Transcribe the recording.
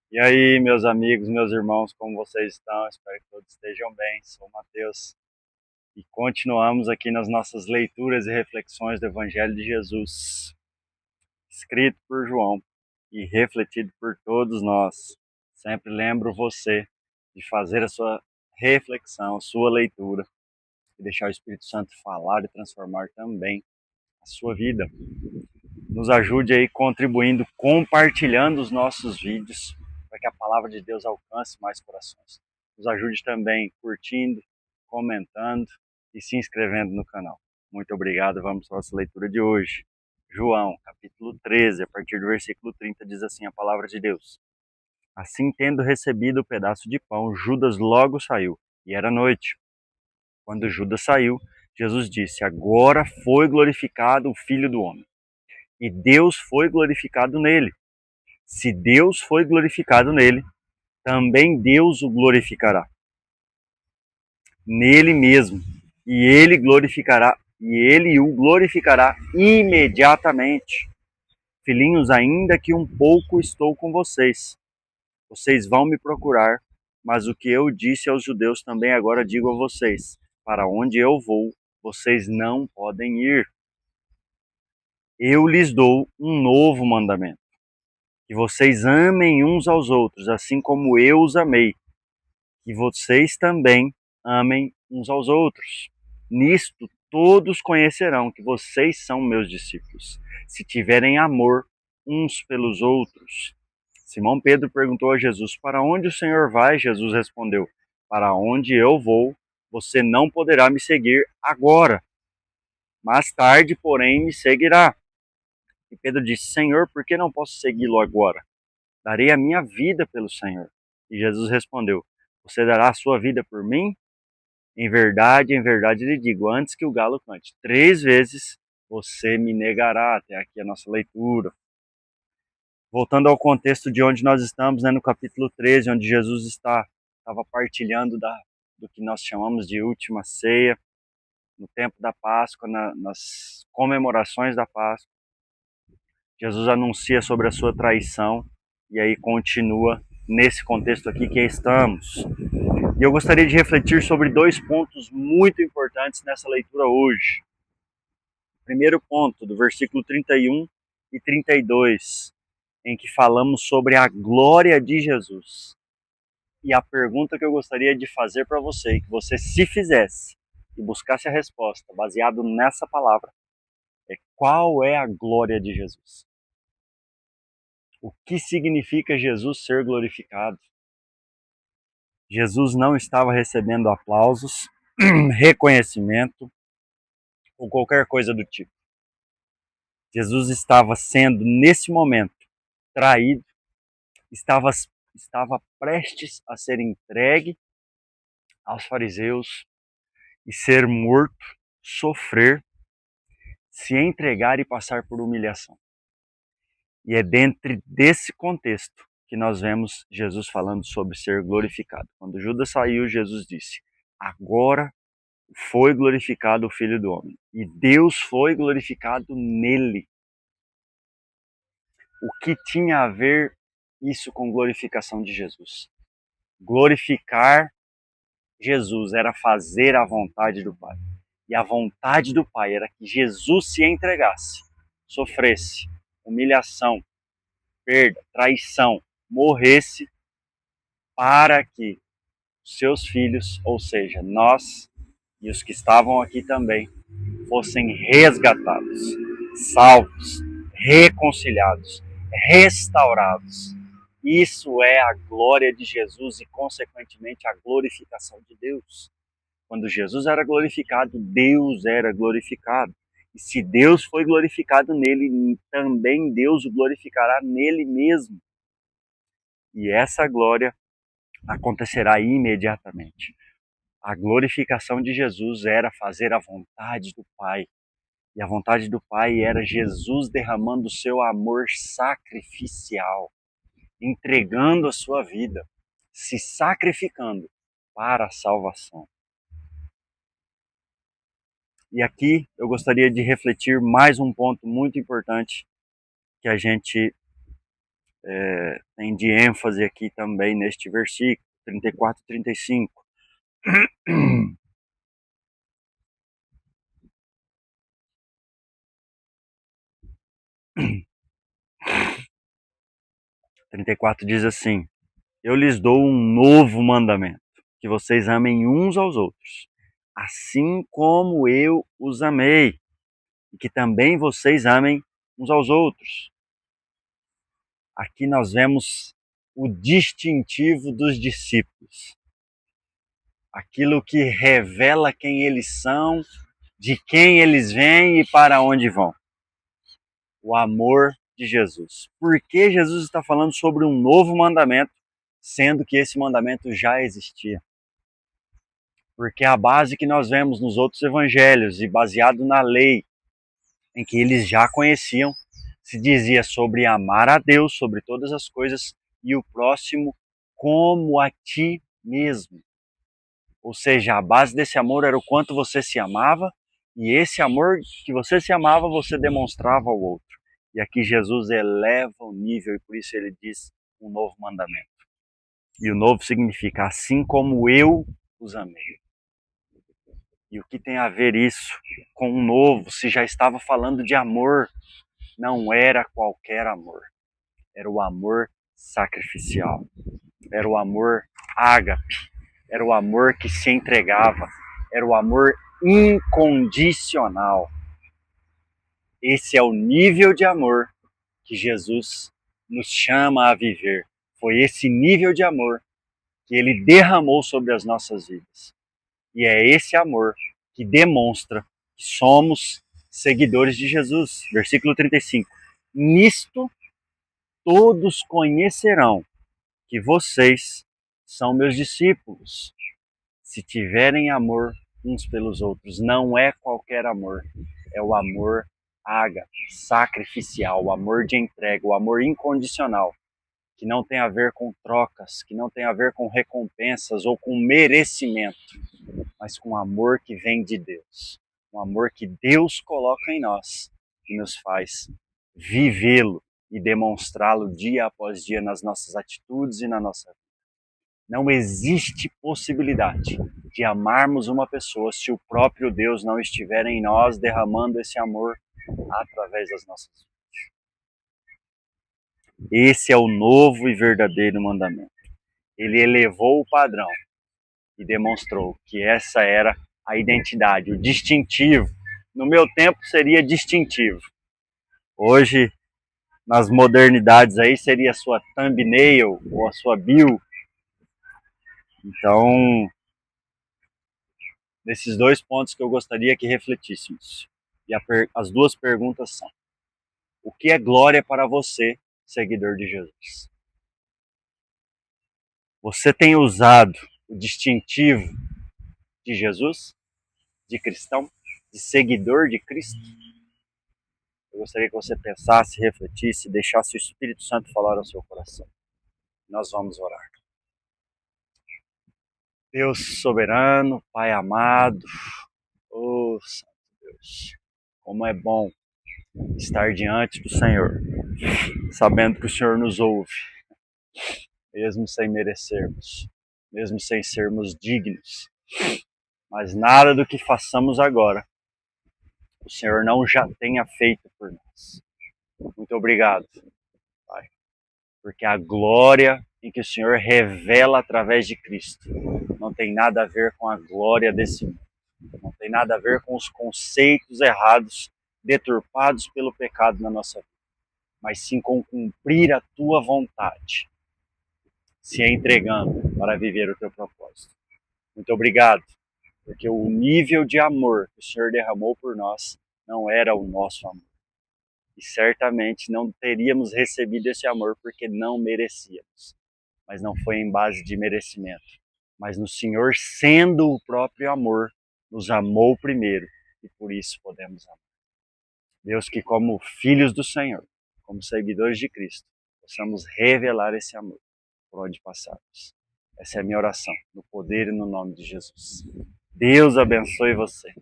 E aí, meus amigos, meus irmãos, como vocês estão? Espero que todos estejam bem. Sou o Mateus e continuamos aqui nas nossas leituras e reflexões do Evangelho de Jesus, escrito por João e refletido por todos nós. Sempre lembro você de fazer a sua reflexão, a sua leitura e deixar o Espírito Santo falar e transformar também a sua vida. Nos ajude aí contribuindo, compartilhando os nossos vídeos para que a palavra de Deus alcance mais corações. Nos ajude também curtindo, comentando e se inscrevendo no canal. Muito obrigado. Vamos para a nossa leitura de hoje. João, capítulo 13, a partir do versículo 30, diz assim a palavra de Deus. Assim, tendo recebido o pedaço de pão, Judas logo saiu, e era noite. Quando Judas saiu, Jesus disse: Agora foi glorificado o Filho do Homem e Deus foi glorificado nele. Se Deus foi glorificado nele, também Deus o glorificará nele mesmo, e ele o glorificará imediatamente. Filhinhos, ainda que um pouco estou com vocês. Vocês vão me procurar, mas o que eu disse aos judeus também agora digo a vocês: para onde eu vou, vocês não podem ir. Eu lhes dou um novo mandamento: que vocês amem uns aos outros, assim como eu os amei, que vocês também amem uns aos outros. Nisto todos conhecerão que vocês são meus discípulos, se tiverem amor uns pelos outros. Simão Pedro perguntou a Jesus: Para onde o Senhor vai? Jesus respondeu: Para onde eu vou, você não poderá me seguir agora. Mais tarde, porém, me seguirá. E Pedro disse: Senhor, por que não posso segui-lo agora? Darei a minha vida pelo Senhor. E Jesus respondeu: Você dará a sua vida por mim? Em verdade lhe digo, antes que o galo cante 3 vezes, você me negará. Até aqui a nossa leitura. Voltando ao contexto de onde nós estamos, né, no capítulo 13, onde Jesus estava partilhando do que nós chamamos de última ceia, no tempo da Páscoa, nas comemorações da Páscoa. Jesus anuncia sobre a sua traição e aí continua nesse contexto aqui que estamos. E eu gostaria de refletir sobre 2 pontos muito importantes nessa leitura hoje. Primeiro ponto, do versículo 31 e 32, em que falamos sobre a glória de Jesus. E a pergunta que eu gostaria de fazer para você, que você se fizesse e buscasse a resposta baseado nessa palavra, é: qual é a glória de Jesus? O que significa Jesus ser glorificado? Jesus não estava recebendo aplausos, reconhecimento ou qualquer coisa do tipo. Jesus estava sendo, nesse momento, traído, estava, estava prestes a ser entregue aos fariseus e ser morto, sofrer, se entregar e passar por humilhação. E é dentro desse contexto que nós vemos Jesus falando sobre ser glorificado. Quando Judas saiu, Jesus disse: Agora foi glorificado o Filho do Homem, e Deus foi glorificado nele. O que tinha a ver isso com glorificação de Jesus? Glorificar Jesus era fazer a vontade do Pai. E a vontade do Pai era que Jesus se entregasse, sofresse humilhação, perda, traição, morresse para que seus filhos, ou seja, nós e os que estavam aqui também, fossem resgatados, salvos, reconciliados, restaurados. Isso é a glória de Jesus e, consequentemente, a glorificação de Deus. Quando Jesus era glorificado, Deus era glorificado. E se Deus foi glorificado nele, também Deus o glorificará nele mesmo. E essa glória acontecerá imediatamente. A glorificação de Jesus era fazer a vontade do Pai. E a vontade do Pai era Jesus derramando o seu amor sacrificial, entregando a sua vida, se sacrificando para a salvação. E aqui eu gostaria de refletir mais um ponto muito importante que a gente tem de ênfase aqui também neste versículo, 34 e 35. 34 diz assim: Eu lhes dou um novo mandamento, que vocês amem uns aos outros, assim como eu os amei, e que também vocês amem uns aos outros. Aqui nós vemos o distintivo dos discípulos, aquilo que revela quem eles são, de quem eles vêm e para onde vão. O amor de Jesus. Por que Jesus está falando sobre um novo mandamento, sendo que esse mandamento já existia? Porque a base que nós vemos nos outros evangelhos e baseado na lei, em que eles já conheciam, se dizia sobre amar a Deus sobre todas as coisas e o próximo como a ti mesmo. Ou seja, a base desse amor era o quanto você se amava, e esse amor que você se amava, você demonstrava ao outro. E aqui Jesus eleva o nível e por isso ele diz um novo mandamento. E o novo significa assim como eu os amei. E o que tem a ver isso com o novo, se já estava falando de amor? Não era qualquer amor. Era o amor sacrificial. Era o amor ágape. Era o amor que se entregava. Era o amor incondicional. Esse é o nível de amor que Jesus nos chama a viver. Foi esse nível de amor que ele derramou sobre as nossas vidas. E é esse amor que demonstra que somos seguidores de Jesus. Versículo 35. Nisto todos conhecerão que vocês são meus discípulos, se tiverem amor uns pelos outros. Não é qualquer amor, é o amor ágape, sacrificial, o amor de entrega, o amor incondicional, que não tem a ver com trocas, que não tem a ver com recompensas ou com merecimento, mas com amor que vem de Deus. Um amor que Deus coloca em nós e nos faz vivê-lo e demonstrá-lo dia após dia nas nossas atitudes e na nossa vida. Não existe possibilidade de amarmos uma pessoa se o próprio Deus não estiver em nós derramando esse amor através das nossas vidas. Esse é o novo e verdadeiro mandamento. Ele elevou o padrão e demonstrou que essa era a identidade, o distintivo. No meu tempo seria distintivo. Hoje, nas modernidades aí, seria a sua thumbnail ou a sua bio. Então, nesses dois pontos que eu gostaria que refletíssemos. E as duas perguntas são: o que é glória para você, seguidor de Jesus? Você tem usado o distintivo de Jesus, de cristão, de seguidor de Cristo? Eu gostaria que você pensasse, refletisse, deixasse o Espírito Santo falar ao seu coração. Nós vamos orar. Deus soberano, Pai amado, oh Santo Deus, como é bom estar diante do Senhor, sabendo que o Senhor nos ouve, mesmo sem merecermos, mesmo sem sermos dignos. Mas nada do que façamos agora, o Senhor não já tenha feito por nós. Muito obrigado, Pai, porque a glória em que o Senhor revela através de Cristo não tem nada a ver com a glória desse mundo. Não tem nada a ver com os conceitos errados, deturpados pelo pecado na nossa vida, mas sim com cumprir a tua vontade, se entregando para viver o teu propósito. Muito obrigado, porque o nível de amor que o Senhor derramou por nós não era o nosso amor. E certamente não teríamos recebido esse amor porque não merecíamos. Mas não foi em base de merecimento, mas no Senhor sendo o próprio amor, nos amou primeiro e por isso podemos amar. Deus, que como filhos do Senhor, como seguidores de Cristo, possamos revelar esse amor por onde passarmos. Essa é a minha oração, no poder e no nome de Jesus. Deus abençoe você.